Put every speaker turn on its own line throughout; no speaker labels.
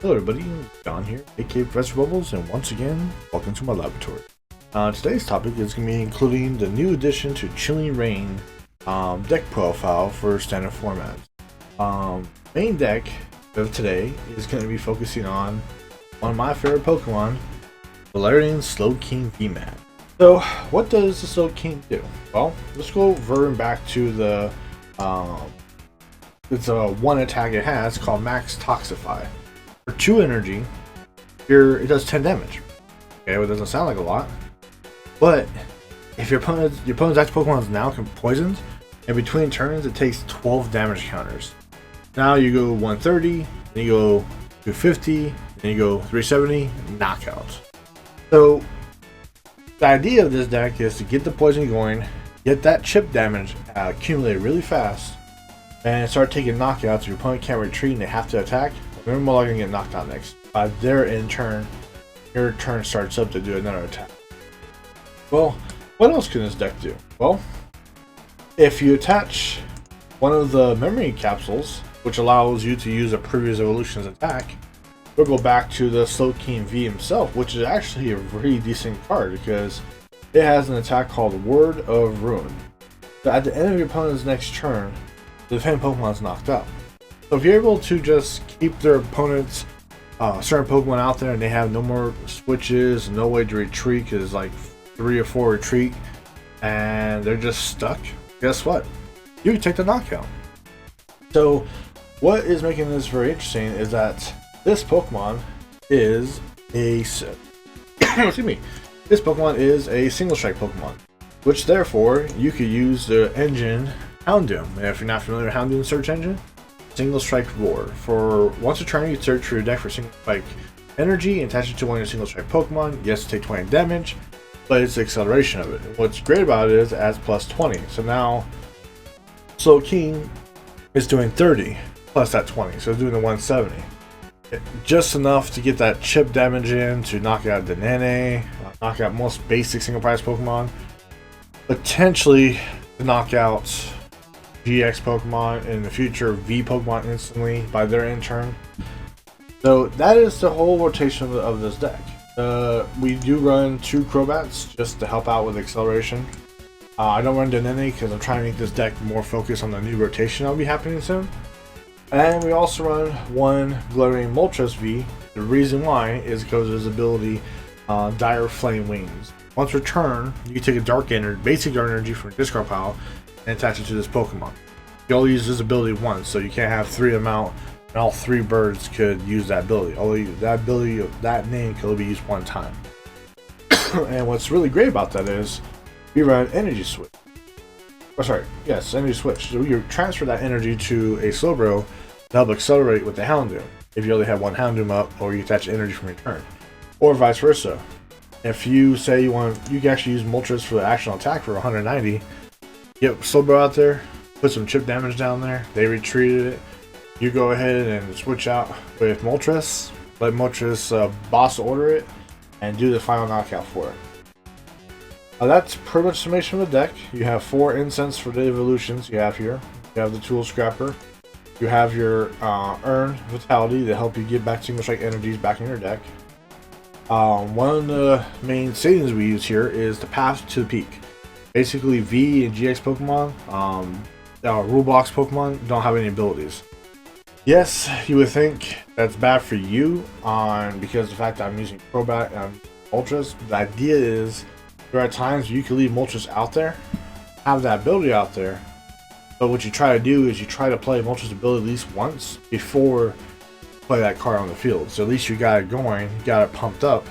Hello everybody, John here, aka Professor Bubbles, and once again, welcome to my laboratory. Today's topic is going to be including the new addition to Chilling Rain deck profile for standard formats. Main deck of today is going to be focusing on one of my favorite Pokemon, Valerian Slowking VMax. So, what does the Slowking do? Well, let's go over back to the it's a one attack it has called Max Toxify. For 2 energy, it does 10 damage. Okay, well, it doesn't sound like a lot, but if your opponent's active Pokemon is now poisoned, and between turns it takes 12 damage counters. Now you go 130, then you go 250, then you go 370, knockout. So the idea of this deck is to get the poison going, get that chip damage accumulated really fast, and start taking knockouts. Your opponent can't retreat and they have to attack. They're more likely to get knocked out next. Their in turn, your turn starts up to do another attack. Well, what else can this deck do? Well, if you attach one of the memory capsules, which allows you to use a previous evolution's attack, we'll go back to the Slowking V himself, which is actually a really decent card because it has an attack called Word of Ruin. So at the end of your opponent's next turn, the defending Pokemon is knocked out. So if you're able to just keep their opponents, certain Pokemon out there, and they have no more switches, no way to retreat because like 3 or 4 retreat, and they're just stuck, guess what? You can take the knockout. So what is making this very interesting is that this Pokemon is a excuse me. This Pokemon is a single strike Pokemon, which therefore you could use the engine Houndoom. And if you're not familiar with Houndoom search engine, single strike roar. For once a turn, you search for your deck for single strike energy and attach it to one of your single strike Pokemon. Yes, take 20 damage, but it's the acceleration of it. And what's great about it is it adds plus 20. So now Slowking is doing 30 plus that 20, so it's doing the 170. Just enough to get that chip damage in to knock out Denene, knock out most basic single prize Pokemon, potentially to knock out GX Pokemon, in the future V Pokemon instantly by their in turn. So that is the whole rotation of this deck. We do run 2 Crobats just to help out with acceleration. I don't run Denene because I'm trying to make this deck more focused on the new rotation that'll be happening soon. And we also run 1 Glittering Moltres V. The reason why is because of his ability Dire Flame Wings. Once return, you can take a dark energy, basic dark energy from your discard pile and attach it to this Pokemon. You only use this ability once, so you can't have 3 of them out, and all 3 birds could use that ability. Only that ability, that name could only be used 1 time. And what's really great about that is we run Energy Switch. Oh, sorry, yes, Energy Switch. So you transfer that energy to a Slowbro to help accelerate with the Houndoom. If you only have 1 Houndoom up, or you attach energy from your turn, or vice versa. If you say you can actually use Moltres for the action attack for 190. Get Slowbro out there, put some chip damage down there, they retreated it, you go ahead and switch out with Moltres, let Moltres boss order it, and do the final knockout for it. That's pretty much the summation of the deck. You have 4 incense for the evolutions you have here. You have the Tool Scrapper, you have your Earn Vitality to help you get back single strike energies back in your deck. One of the main stadiums we use here is the Path to the Peak. Basically, V and GX Pokemon, rule box Pokemon, don't have any abilities. Yes, you would think that's bad for you because of the fact that I'm using Crobat and Moltres. The idea is there are times you can leave Moltres out there, have that ability out there, but what you try to do is you try to play Moltres' ability at least once before you play that card on the field. So at least you got it going, you got it pumped up,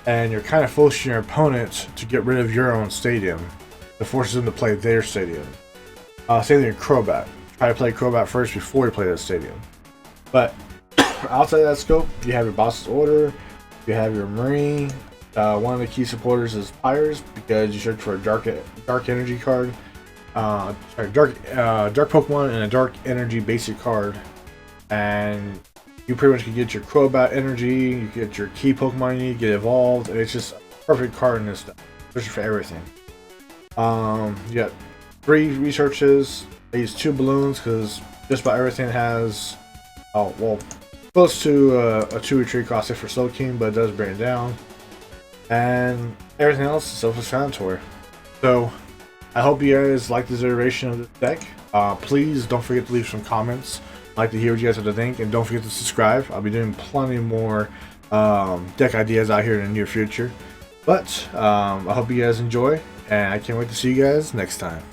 and you're kind of forcing your opponent to get rid of your own stadium. It forces them to play their stadium. Same thing with Crobat. Try to play Crobat first before you play that stadium. But outside of that scope, you have your Boss's Order, you have your Marine. One of the key supporters is Pyres because you search for a dark energy card, dark Pokemon and a dark energy basic card, and you pretty much can get your Crobat energy, you get your key Pokemon you need, get evolved, and it's just a perfect card in this deck, especially for everything. You got 3 researches. I use 2 balloons because just about everything has, oh well, close to a 2 retreat caustic for Slowking, but it does bring it down. And everything else is self-explanatory. So I hope you guys like this iteration of this deck. Please don't forget to leave some comments. I'd like to hear what you guys have to think, and don't forget to subscribe. I'll be doing plenty more deck ideas out here in the near future. But I hope you guys enjoy, and I can't wait to see you guys next time.